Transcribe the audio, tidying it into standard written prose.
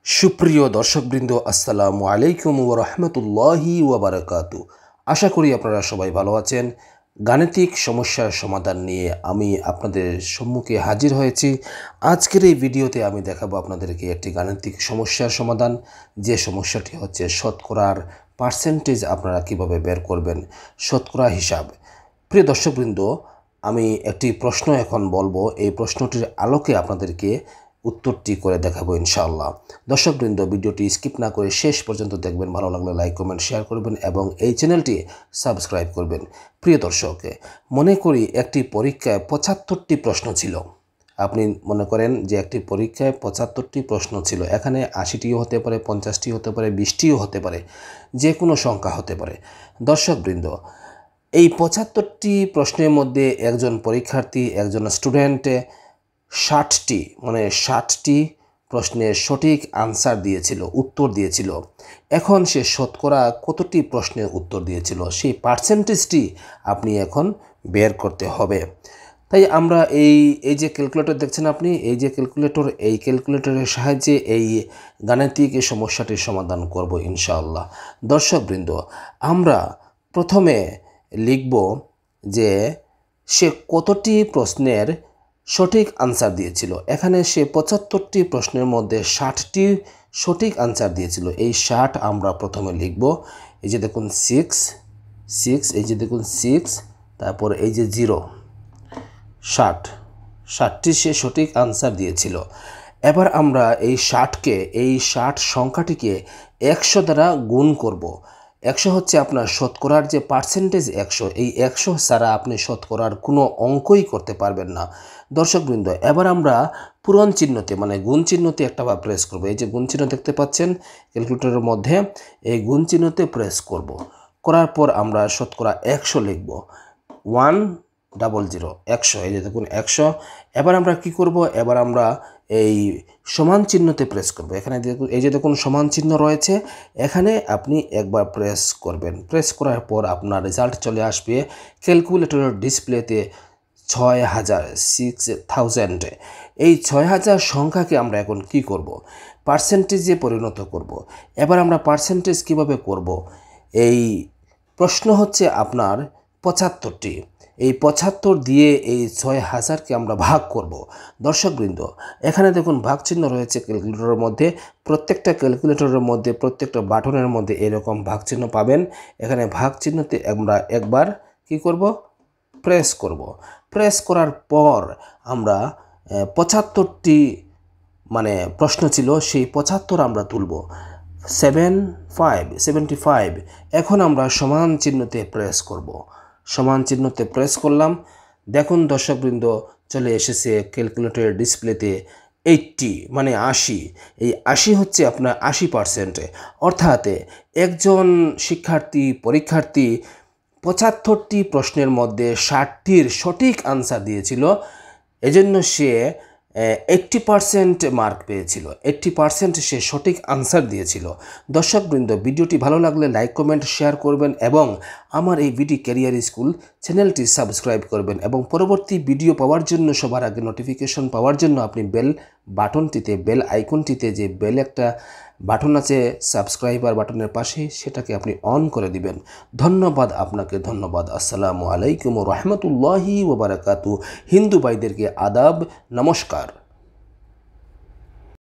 সুপ্রিয় দর্শকবৃন্দ, আসসালামু আলাইকুম ওয়া রাহমাতুল্লাহি ওয়া বারাকাতু। আশা করি আপনারা সবাই ভালো আছেন। গাণিতিক সমস্যার সমাধান নিয়ে আমি আপনাদের সম্মুখে হাজির হয়েছি। আজকের এই ভিডিওতে আমি দেখাবো আপনাদেরকে একটি গাণিতিক সমস্যার সমাধান, যে সমস্যাটি হচ্ছে শতকরার পার্সেন্টেজ আপনারা কিভাবে বের করবেন, শতকরা হিসাব। প্রিয় দর্শকবৃন্দ, আমি একটি প্রশ্ন এখন বলবো, এই প্রশ্নটির আলোকে আপনাদেরকে উত্তরটি করে দেখাবো ইনশাআল্লাহ। দর্শকবৃন্দ, ভিডিওটি স্কিপ না করে শেষ পর্যন্ত দেখবেন। ভালো লাগলে লাইক কমেন্ট শেয়ার করবেন এবং এই চ্যানেলটি সাবস্ক্রাইব করবেন। প্রিয় দর্শক, মনে করি একটি পরীক্ষায় ৭৫টি প্রশ্ন ছিল। আপনি মনে করেন যে একটি পরীক্ষায় ৭৫টি প্রশ্ন ছিল। এখানে ৮০টিও হতে পারে, ৫০টি হতে পারে, ২০টিও হতে পারে, যে কোনো সংখ্যা হতে পারে। দর্শকবৃন্দ, এই ৭৫টি প্রশ্নের মধ্যে একজন পরীক্ষার্থী, একজন স্টুডেন্ট ৬০টি প্রশ্নের সঠিক আনসার দিয়েছিল, উত্তর দিয়েছিল। এখন সে শতকরা কতটি প্রশ্নের উত্তর দিয়েছিল, সেই পার্সেন্টেজটি আপনি এখন বের করতে হবে। তাই আমরা এই যে ক্যালকুলেটর দেখছেন আপনি, এই যে ক্যালকুলেটর, এই ক্যালকুলেটরের সাহায্যে এই গাণিতিক সমস্যাটির সমাধান করব ইনশাআল্লাহ। দর্শকবৃন্দ, আমরা প্রথমে লিখব যে সে কতটি প্রশ্নের সঠিক আনসার দিয়েছিল। এখানে সে ৭৫টি প্রশ্নের মধ্যে ৬০টি সঠিক আনসার দিয়েছিল। এই ৬০ আমরা প্রথমে লিখব। এই যে দেখুন 6, এই যে দেখুন 6, তারপর এই যে 0, ৬০টি সে সঠিক আনসার দিয়েছিল। এবার আমরা এই ৬০ সংখ্যাটিকে ১০০ দ্বারা গুণ করব। ১০০ হচ্ছে আপনার শতকরার যে পার্সেন্টেজ ১০০, এই ১০০ ছাড়া আপনি শতকরার কোনো অঙ্কই করতে পারবেন না। দর্শকবৃন্দ, এবার আমরা পূরণ চিহ্নতে মানে গুণ চিহ্নতে একটা বার প্রেস করব। এই যে গুণ চিহ্ন দেখতে পাচ্ছেন ক্যালকুলেটরের মধ্যে, এই গুণ চিহ্নতে প্রেস করব। করার পর আমরা শতকরা ১০০ লিখব। 100, ১০০, এই যে দেখুন ১০০। এবার আমরা কি করব, এবার আমরা এই সমান চিহ্নতে প্রেস করব। এখানে দেখুন, এই যে দেখুন সমান চিহ্ন রয়েছে, এখানে আপনি একবার প্রেস করবেন। প্রেস করার পর আপনার রেজাল্ট চলে আসবে ক্যালকুলেটরের ডিসপ্লেতে ৬০০০। এই ৬০০০ সংখ্যাকে আমরা এখন কি করব, পার্সেন্টেজে পরিণত করব। এবার আমরা পার্সেন্টেজ কিভাবে করব, এই প্রশ্ন হচ্ছে আপনার ৭৫টি। এই ৭৫ দিয়ে এই ৬০০০কে আমরা ভাগ করব। দর্শকবৃন্দ, এখানে দেখুন ভাগ চিহ্ন রয়েছে ক্যালকুলেটরের মধ্যে। প্রত্যেকটা ক্যালকুলেটরের মধ্যে, প্রত্যেকটা বাটনের মধ্যে এরকম ভাগ চিহ্ন পাবেন। এখানে ভাগ চিহ্নতে আমরা একবার কি করব, প্রেস করব। প্রেস করার পর আমরা ৭৫টি মানে প্রশ্ন ছিল, সেই ৭৫ আমরা তুলব। 75। এখন আমরা সমান চিহ্নতে প্রেস করব। সমান চিহ্নতে প্রেস করলাম। দেখুন দর্শকবৃন্দ, চলে এসেছে ক্যালকুলেটরের ডিসপ্লেতে 80 মানে ৮০। এই ৮০ হচ্ছে আপনার ৮০%। অর্থাৎ একজন পরীক্ষার্থী ৭৫টি প্রশ্নের মধ্যে ৬০টির সঠিক আনসার দিয়েছিল। এজন্য সে 80% মার্ক পেয়েছিল। 80% সে সঠিক আনসার দিয়েছিল। দর্শকবৃন্দ, ভিডিওটি ভালো লাগলে লাইক কমেন্ট শেয়ার করবেন এবং আমার এই বিডি ক্যারিয়ার স্কুল চ্যানেলটি সাবস্ক্রাইব করবেন এবং পরবর্তী ভিডিও পাওয়ার জন্য, সবার আগে নোটিফিকেশন পাওয়ার জন্য আপনি বেল আইকনটিতে যে বেল একটা বাটন আছে সাবস্ক্রাইবার বাটনের পাশে, সেটাকে আপনি অন করে দিবেন। ধন্যবাদ আপনাকে, ধন্যবাদ। আসসালামু আলাইকুম ওয়া রাহমাতুল্লাহি ওয়া বারাকাতু। হিন্দু ভাইদেরকে আদাব, নমস্কার।